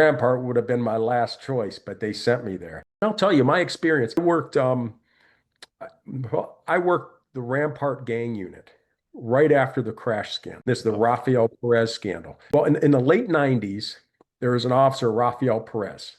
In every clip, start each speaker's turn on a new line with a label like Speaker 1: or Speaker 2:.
Speaker 1: Rampart would have been my last choice, but they sent me there. I'll tell you my experience. I worked the Rampart gang unit right after the crash scandal. This is the
Speaker 2: Oh,
Speaker 1: Rafael Perez scandal. Well, in the late 90s, there was an officer, Rafael Perez.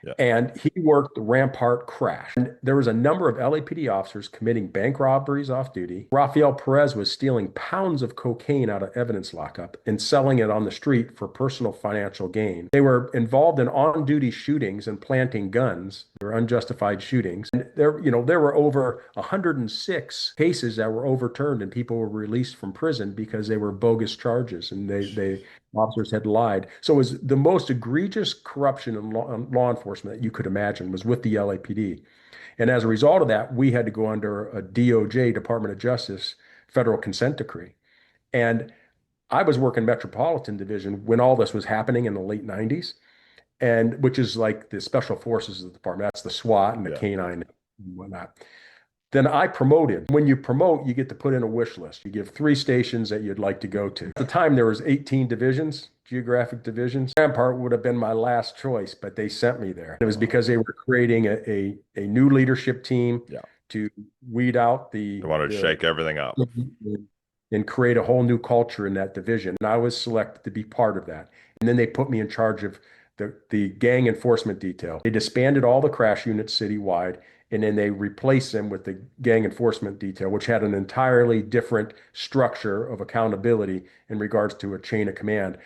Speaker 2: yeah.
Speaker 1: And he worked the Rampart crash. And there was a number of LAPD officers committing bank robberies off duty. Rafael Perez was stealing pounds of cocaine out of evidence lockup and selling it on the street for personal financial gain. They were involved in on-duty shootings and planting guns. They were unjustified shootings. And there were over 106 cases that were overturned and people were released from prison because they were bogus charges and they officers had lied. So it was the most egregious corruption in law enforcement that you could imagine was with the LAPD. And as a result of that, we had to go under a DOJ, Department of Justice, federal consent decree. And I was working Metropolitan Division when all this was happening in the late 90s, and which is like the special forces of the department. That's the SWAT and the
Speaker 2: Yeah.
Speaker 1: canine and whatnot. Then I promoted. When you promote, you get to put in a wish list. You give 3 stations that you'd like to go to. At the time, there was 18 divisions, geographic divisions. Rampart would have been my last choice, but they sent me there. It was
Speaker 2: Oh,
Speaker 1: because they were creating a new leadership team
Speaker 2: yeah.
Speaker 1: to weed out
Speaker 2: They wanted to
Speaker 1: the
Speaker 2: shake everything up.
Speaker 1: and create a whole new culture in that division. And I was selected to be part of that. And then they put me in charge of the gang enforcement detail. They disbanded all the crash units citywide, and then they replaced them with the gang enforcement detail, which had an entirely different structure of accountability in regards to a chain of command.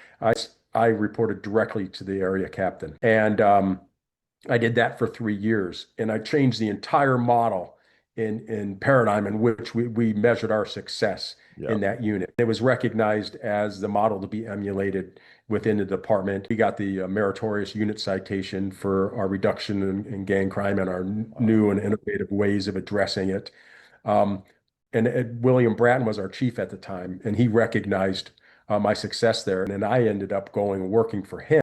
Speaker 1: I reported directly to the area captain. And I did that for 3 years, and I changed the entire model in paradigm in which we measured our success
Speaker 2: Yeah.
Speaker 1: in that unit. It was recognized as the model to be emulated within the department. We got the meritorious unit citation for our reduction in gang crime and our
Speaker 2: Wow.
Speaker 1: new and innovative ways of addressing it. Um, and William Bratton was our chief at the time, and he recognized my success there. And then I ended up going and working for him.